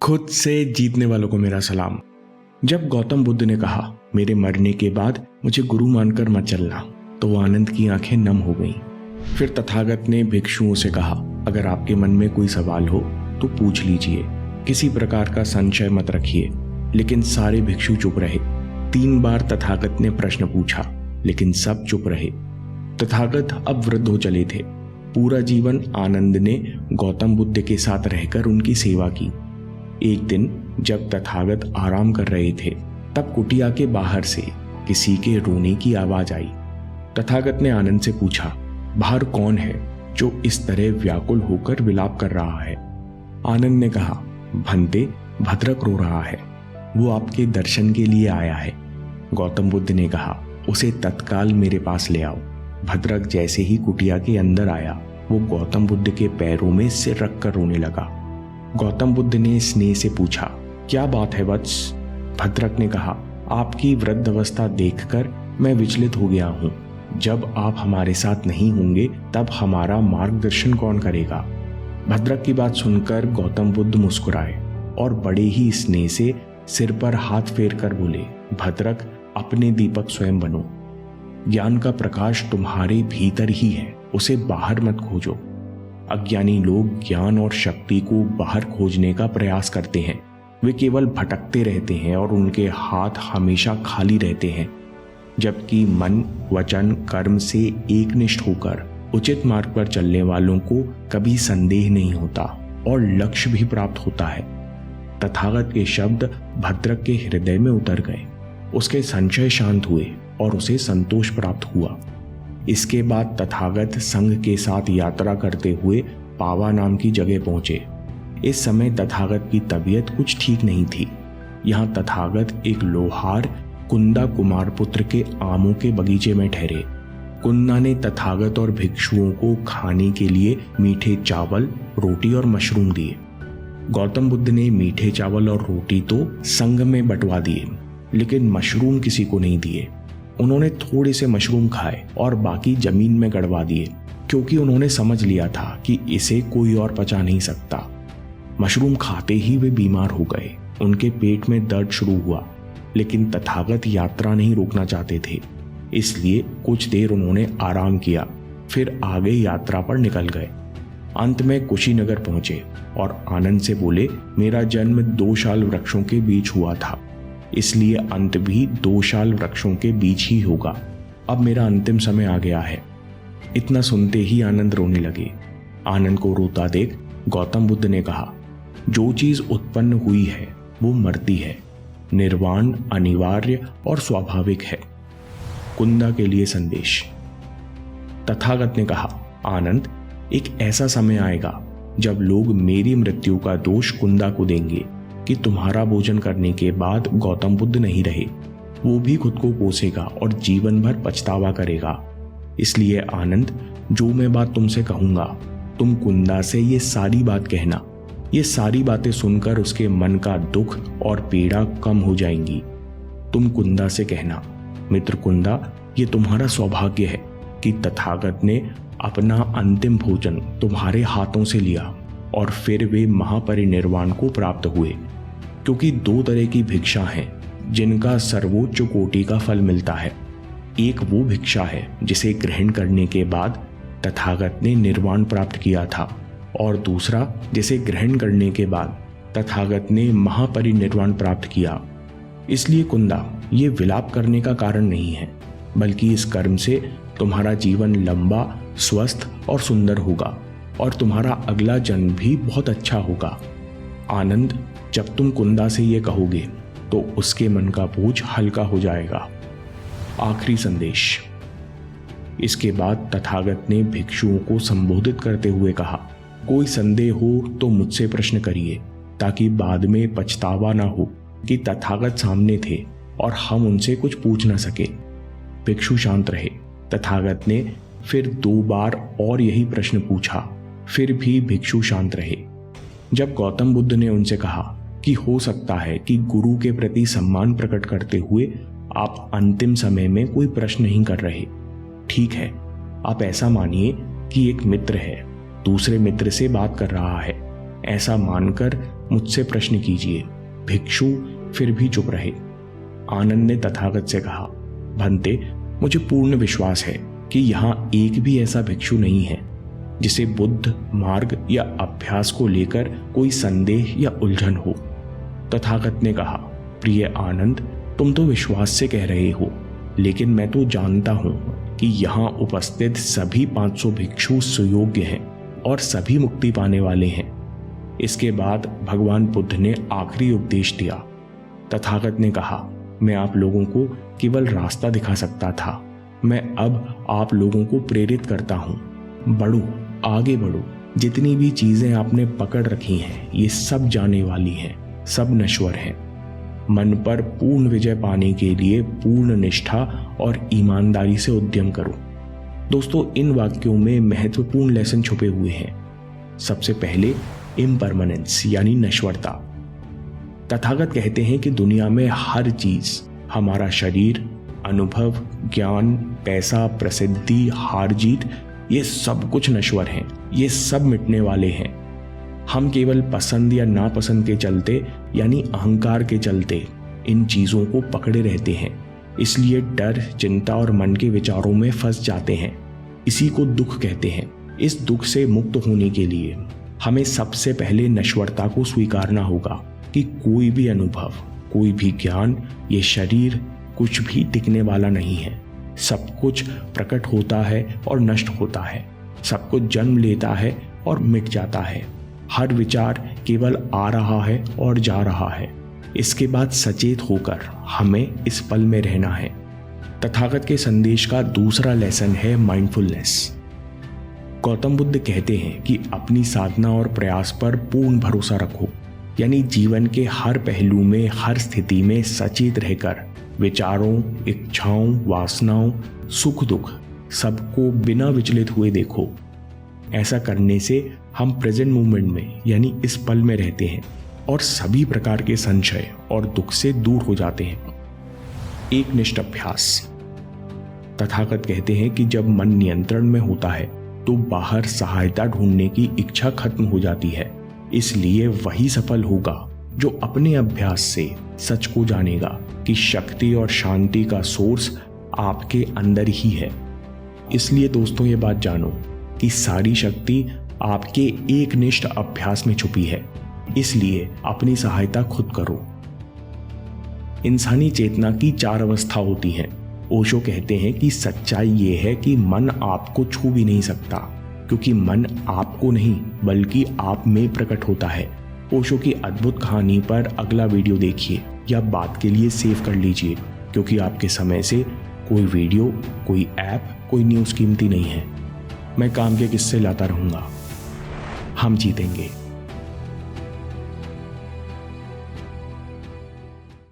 खुद से जीतने वालों को मेरा सलाम। जब गौतम बुद्ध ने कहा मेरे मरने के बाद मुझे गुरु मानकर मत चलना, तो आनंद की आंखें नम हो गईं। फिर तथागत ने भिक्षुओं से कहा, अगर आपके मन में कोई सवाल हो तो पूछ लीजिए, किसी प्रकार का संशय मत रखिए। लेकिन सारे भिक्षु चुप रहे। 3 बार तथागत ने प्रश्न पूछा, लेकिन सब चुप रहे। तथागत अब वृद्ध हो चले थे। पूरा जीवन आनंद ने गौतम बुद्ध के साथ रहकर उनकी सेवा की। एक दिन जब तथागत आराम कर रहे थे, तब कुटिया के बाहर से किसी के रोने की आवाज आई। तथागत ने आनंद से पूछा, बाहर कौन है जो इस तरह व्याकुल होकर विलाप कर रहा है? आनंद ने कहा, भंते, भद्रक रो रहा है, वो आपके दर्शन के लिए आया है। गौतम बुद्ध ने कहा, उसे तत्काल मेरे पास ले आओ। भद्रक जैसे ही कुटिया के अंदर आया, वो गौतम बुद्ध के पैरों में सिर रखकर रोने लगा। गौतम बुद्ध ने स्नेह से पूछा, क्या बात है वत्स? भद्रक ने कहा, आपकी वृद्ध अवस्था देखकर मैं विचलित हो गया हूं। जब आप हमारे साथ नहीं होंगे तब हमारा मार्गदर्शन कौन करेगा? भद्रक की बात सुनकर गौतम बुद्ध मुस्कुराए और बड़े ही स्नेह से सिर पर हाथ फेर कर बोले, भद्रक, अपने दीपक स्वयं बनो। ज्ञान का प्रकाश तुम्हारे भीतर ही है, उसे बाहर मत खोजो। अज्ञानी लोग ज्ञान और शक्ति को बाहर खोजने का प्रयास करते हैं। वे केवल भटकते रहते हैं और उनके हाथ हमेशा खाली रहते हैं। जबकि मन, वचन, कर्म से एकनिष्ठ होकर उचित मार्ग पर चलने वालों को कभी संदेह नहीं होता और लक्ष्य भी प्राप्त होता है। तथागत के शब्द भद्रक के हृदय में उतर गए। उसके संशय शांत हुए और उसे संतोष प्राप्त हुआ। इसके बाद तथागत संघ के साथ यात्रा करते हुए पावा नाम की जगह पहुंचे। इस समय तथागत की तबीयत कुछ ठीक नहीं थी। यहाँ तथागत एक लोहार कुंदा कुमार पुत्र के आमों के बगीचे में ठहरे। कुंदा ने तथागत और भिक्षुओं को खाने के लिए मीठे चावल, रोटी और मशरूम दिए। गौतम बुद्ध ने मीठे चावल और रोटी तो संघ में बंटवा दिए, लेकिन मशरूम किसी को नहीं दिए। उन्होंने थोड़े से मशरूम खाए और बाकी जमीन में गड़वा दिए, क्योंकि उन्होंने समझ लिया था कि इसे कोई और पचा नहीं सकता। मशरूम खाते ही वे बीमार हो गए। उनके पेट में दर्द शुरू हुआ, लेकिन तथागत यात्रा नहीं रोकना चाहते थे, इसलिए कुछ देर उन्होंने आराम किया, फिर आगे यात्रा पर निकल गए। अंत में कुशीनगर पहुंचे और आनंद से बोले, मेरा जन्म 2 शाल वृक्षों के बीच हुआ था, इसलिए अंत भी 2 शाल वृक्षों के बीच ही होगा। अब मेरा अंतिम समय आ गया है। इतना सुनते ही आनंद रोने लगे। आनंद को रोता देख गौतम बुद्ध ने कहा, जो चीज उत्पन्न हुई है वो मरती है। निर्वाण अनिवार्य और स्वाभाविक है। कुंदा के लिए संदेश। तथागत ने कहा, आनंद, एक ऐसा समय आएगा जब लोग मेरी मृत्यु का दोष कुंदा को देंगे कि तुम्हारा भोजन करने के बाद गौतम बुद्ध नहीं रहे। वो भी खुद को कोसेगा और जीवन भर पछतावा करेगा। इसलिए आनंद, जो मैं बात तुमसे कहूंगा, तुम कुंदा से ये सारी बात कहना। ये सारी बातें सुनकर उसके मन का दुख और पीड़ा कम हो जाएंगी। तुम कुंदा से कहना, मित्र कुंदा, ये तुम्हारा सौभाग्य है कि तथागत ने अपना अंतिम भोजन तुम्हारे हाथों से लिया और फिर वे महापरिनिर्वाण को प्राप्त हुए। क्योंकि 2 तरह की भिक्षा है जिनका सर्वोच्च कोटि का फल मिलता है। एक वो भिक्षा है जिसे ग्रहण करने के बाद तथागत ने निर्वाण प्राप्त किया था, और दूसरा जिसे ग्रहण करने के बाद तथागत ने महापरिनिर्वाण प्राप्त किया। इसलिए कुंदा, ये विलाप करने का कारण नहीं है, बल्कि इस कर्म से तुम्हारा जीवन लंबा, स्वस्थ और सुंदर होगा और तुम्हारा अगला जन्म भी बहुत अच्छा होगा। आनंद, जब तुम कुंदा से ये कहोगे तो उसके मन का बोझ हल्का हो जाएगा। आखिरी संदेश। इसके बाद तथागत ने भिक्षुओं को संबोधित करते हुए कहा, कोई संदेह हो तो मुझसे प्रश्न करिए, ताकि बाद में पछतावा ना हो कि तथागत सामने थे और हम उनसे कुछ पूछ न सके। भिक्षु शांत रहे। तथागत ने फिर 2 बार और यही प्रश्न पूछा, फिर भी भिक्षु शांत रहे। जब गौतम बुद्ध ने उनसे कहा कि हो सकता है कि गुरु के प्रति सम्मान प्रकट करते हुए आप अंतिम समय में कोई प्रश्न नहीं कर रहे। ठीक है, आप ऐसा मानिए कि एक मित्र है, दूसरे मित्र से बात कर रहा है। ऐसा मानकर मुझसे प्रश्न कीजिए। भिक्षु फिर भी चुप रहे। आनंद ने तथागत से कहा, भंते, मुझे पूर्ण विश्वास है कि यहाँ एक भी ऐसा भिक्षु नहीं है जिसे बुद्ध मार्ग या अभ्यास को लेकर कोई संदेह या उलझन हो। तथागत ने कहा, प्रिय आनंद, तुम तो विश्वास से कह रहे हो, लेकिन मैं तो जानता हूं कि यहाँ उपस्थित सभी 500 भिक्षु सुयोग्य हैं और सभी मुक्ति पाने वाले हैं। इसके बाद भगवान बुद्ध ने आखिरी उपदेश दिया। तथागत ने कहा, मैं आप लोगों को केवल रास्ता दिखा सकता था, मैं अब आप लोगों को प्रेरित करता हूं। बढ़ो, आगे बढ़ो। जितनी भी चीजें आपने पकड़ रखी हैं ये सब जाने वाली हैं, सब नश्वर हैं। मन पर पूर्ण विजय पाने के लिए पूर्ण निष्ठा और ईमानदारी से उद्यम करो। दोस्तों, इन वाक्यों में महत्वपूर्ण लेसन छुपे हुए हैं। सबसे पहले इम्परमानेंस यानी नश्वरता। तथागत कहते हैं कि दुनिया में हर चीज, हमारा शरीर, अनुभव, ज्ञान, पैसा, प्रसिद्धि, हार जीत, ये सब कुछ नश्वर हैं, ये सब मिटने वाले हैं। हम केवल पसंद या नापसंद के चलते यानी अहंकार के चलते इन चीजों को पकड़े रहते हैं, इसलिए डर, चिंता और मन के विचारों में फंस जाते हैं। इसी को दुख कहते हैं। इस दुख से मुक्त होने के लिए हमें सबसे पहले नश्वरता को स्वीकारना होगा कि कोई भी अनुभव, कोई भी ज्ञान, ये शरीर कुछ भी टिकने वाला नहीं है। सब कुछ प्रकट होता है और नष्ट होता है, सब कुछ जन्म लेता है और मिट जाता है। हर विचार केवल आ रहा है और जा रहा है। इसके बाद सचेत होकर हमें इस पल में रहना है। तथागत के संदेश का दूसरा लेसन है माइंडफुलनेस। गौतम बुद्ध कहते हैं कि अपनी साधना और प्रयास पर पूर्ण भरोसा रखो, यानी जीवन के हर पहलू में, हर स्थिति में सचेत रहकर विचारों, इच्छाओं, वासनाओं, सुख दुख सबको बिना विचलित हुए देखो। ऐसा करने से हम प्रेजेंट मोमेंट में यानी इस पल में रहते हैं और सभी प्रकार के संशय और दुख से दूर हो जाते हैं। एक निष्ठ अभ्यास। तथागत कहते हैं कि जब मन नियंत्रण में होता है तो बाहर सहायता ढूंढने की इच्छा खत्म हो जाती है। इसलिए वही सफल होगा जो अपने अभ्यास से सच को जानेगा कि शक्ति और शांति का सोर्स आपके अंदर ही है। इसलिए दोस्तों, ये बात जानो कि सारी शक्ति आपके एक निष्ठ अभ्यास में छुपी है। इसलिए अपनी सहायता खुद करो। इंसानी चेतना की 4 अवस्था होती हैं। ओशो कहते हैं कि सच्चाई ये है कि मन आपको छू भी नहीं सकता, क्योंकि मन आपको नहीं बल्कि आप में प्रकट होता है। ओशो की अद्भुत कहानी पर अगला वीडियो देखिए या बात के लिए सेव कर लीजिए, क्योंकि आपके समय से कोई वीडियो, कोई ऐप, कोई न्यूज़ कीमती नहीं है। मैं काम के किस्से लाता रहूँगा। हम जीतेंगे।